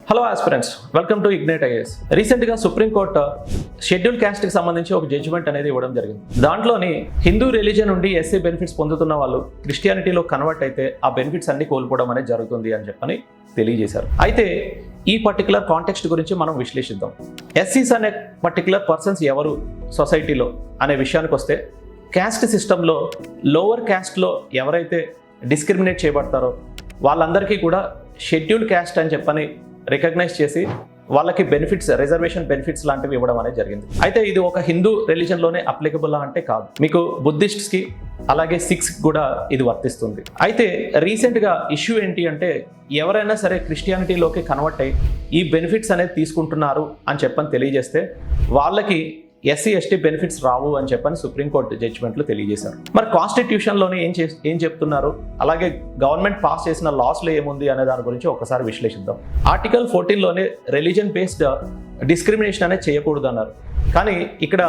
Hello aspirants, welcome to ignite IAS. రీసెంట్గా supreme court schedule క్యాస్ట్కి సంబంధించి ఒక జడ్జిమెంట్ అనేది ఇవ్వడం జరిగింది. దాంట్లోని హిందూ రిలీజియన్ నుండి ఎస్సీ బెనిఫిట్స్ పొందుతున్న వాళ్ళు క్రిస్టియానిటీలో కన్వర్ట్ అయితే ఆ బెనిఫిట్స్ అన్ని కోల్పోవడం అనేది జరుగుతుంది అని చెప్పని తెలియజేశారు. అయితే ఈ పర్టికులర్ కాంటెక్స్ట్ గురించి మనం విశ్లేషిద్దాం. ఎస్సీస్ అనే పర్టికులర్ పర్సన్స్ ఎవరు సొసైటీలో అనే విషయానికి వస్తే, క్యాస్ట్ సిస్టంలో లోవర్ క్యాస్ట్లో ఎవరైతే డిస్క్రిమినేట్ చేయబడతారో వాళ్ళందరికీ కూడా షెడ్యూల్ క్యాస్ట్ అని చెప్పని రికగ్నైజ్ చేసి వాళ్ళకి బెనిఫిట్స్, రిజర్వేషన్ బెనిఫిట్స్ లాంటివి ఇవ్వడం అనేది జరిగింది. అయితే ఇది ఒక హిందూ రిలీజన్లోనే అప్లికబుల్ అంటే కాదు, మీకు బుద్ధిస్ట్స్కి అలాగే సిఖ్స్కి కూడా ఇది వర్తిస్తుంది. అయితే రీసెంట్గా ఇష్యూ ఏంటి అంటే, ఎవరైనా సరే క్రిస్టియానిటీలోకి కన్వర్ట్ అయ్యి ఈ బెనిఫిట్స్ అనేది తీసుకుంటున్నారు అని చెప్పని తెలియజేస్తే వాళ్ళకి ఎస్సీ ఎస్టీ బెనిఫిట్స్ రావు అని చెప్పని సుప్రీంకోర్టు జడ్జిమెంట్లు తెలియజేశారు. మరి కాన్స్టిట్యూషన్లోనే ఏం చెప్తున్నారు, అలాగే గవర్నమెంట్ పాస్ చేసిన లాస్లో ఏముంది అనే దాని గురించి ఒకసారి విశ్లేషిద్దాం. ఆర్టికల్ 14లోనే రిలీజన్ బేస్డ్ డిస్క్రిమినేషన్ అనేది చేయకూడదు అన్నారు. కానీ ఇక్కడ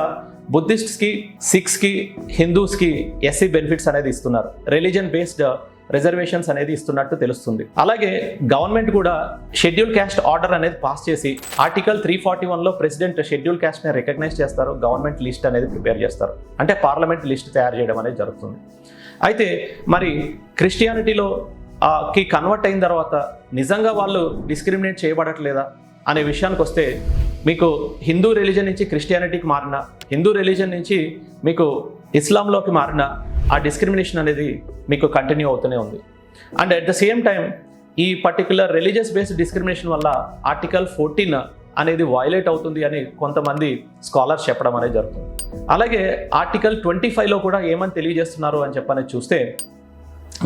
బుద్ధిస్ట్స్కి, సిఖ్స్కి, హిందూస్కి ఎస్సీ బెనిఫిట్స్ అనేది ఇస్తున్నారు. రిలీజన్ బేస్డ్ రిజర్వేషన్స్ అనేది ఇస్తున్నట్టు తెలుస్తుంది. అలాగే గవర్నమెంట్ కూడా షెడ్యూల్ క్యాస్ట్ ఆర్డర్ అనేది పాస్ చేసి ఆర్టికల్ 341లో ప్రెసిడెంట్ షెడ్యూల్ క్యాస్ట్ని రికగ్నైజ్ చేస్తారు, గవర్నమెంట్ లిస్ట్ అనేది ప్రిపేర్ చేస్తారు, అంటే పార్లమెంట్ లిస్ట్ తయారు చేయడం అనేది జరుగుతుంది. అయితే మరి క్రిస్టియానిటీలో కి కన్వర్ట్ అయిన తర్వాత నిజంగా వాళ్ళు డిస్క్రిమినేట్ చేయబడట్లేదా అనే విషయానికి వస్తే, మీకు హిందూ రిలీజన్ నుంచి క్రిస్టియానిటీకి మారిన, హిందూ రిలీజన్ నుంచి మీకు ఇస్లాంలోకి మారిన ఆ డిస్క్రిమినేషన్ అనేది మీకు కంటిన్యూ అవుతూనే ఉంది. And at the same time ఈ పర్టికులర్ రిలీజియస్ బేస్డ్ డిస్క్రిమినేషన్ వల్ల ఆర్టికల్ 14 అనేది వయలేట్ అవుతుంది అని కొంతమంది స్కాలర్స్ చెప్పడం అనేది జరుగుతుంది. అలాగే ఆర్టికల్ 25లో కూడా ఏమని తెలియజేస్తున్నారు అని చెప్పని చూస్తే,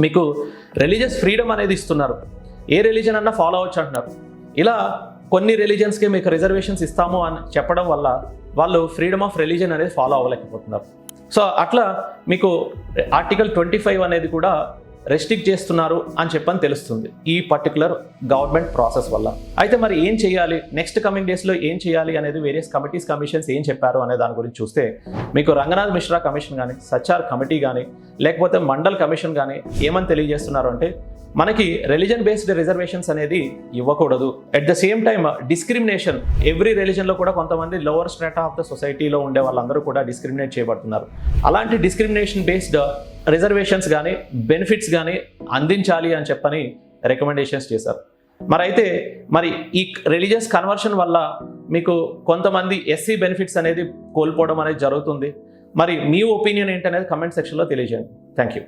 మీకు రిలీజియస్ ఫ్రీడమ్ అనేది ఇస్తున్నారు, ఏ రిలీజన్ అన్నా ఫాలో అవ్వచ్చు అంటున్నారు. ఇలా కొన్ని రిలీజన్స్కి మీకు రిజర్వేషన్స్ ఇస్తాము అని చెప్పడం వల్ల వాళ్ళు ఫ్రీడమ్ ఆఫ్ రిలీజన్ అనేది ఫాలో అవ్వలేకపోతున్నారు. సో అట్లా మీకు ఆర్టికల్ 25 అనేది కూడా రెస్ట్రిక్ట్ చేస్తున్నారు అని చెప్పని తెలుస్తుంది ఈ పర్టికులర్ గవర్నమెంట్ ప్రాసెస్ వల్ల. అయితే మరి ఏం చేయాలి, నెక్స్ట్ కమింగ్ డేస్లో ఏం చేయాలి అనేది వేరియస్ కమిషన్స్ ఏం చెప్పారు అనే దాని గురించి చూస్తే, మీకు రంగనాథ్ మిశ్రా కమిషన్ కానీ, సచ్చార్ కమిటీ కానీ, లేకపోతే మండల్ కమిషన్ కానీ ఏమని తెలియజేస్తున్నారు అంటే, మనకి రిలీజన్ బేస్డ్ రిజర్వేషన్స్ అనేది ఇవ్వకూడదు. At the same time discrimination, every రిలీజన్లో కూడా కొంతమంది లోవర్ స్ట్రాటా ఆఫ్ ద సొసైటీలో ఉండే వాళ్ళందరూ కూడా డిస్క్రిమినేట్ చేయబడుతున్నారు. అలాంటి డిస్క్రిమినేషన్ బేస్డ్ రిజర్వేషన్స్ కానీ, బెనిఫిట్స్ కానీ అందించాలి అని చెప్పని రికమెండేషన్స్ చేశారు. మరి ఈ రిలీజియస్ కన్వర్షన్ వల్ల మీకు కొంతమంది ఎస్సీ బెనిఫిట్స్ అనేది కోల్పోవడం అనేది జరుగుతుంది. మరి మీ ఒపీనియన్ ఏంటనేది కమెంట్ సెక్షన్లో తెలియజేయండి. Thank you.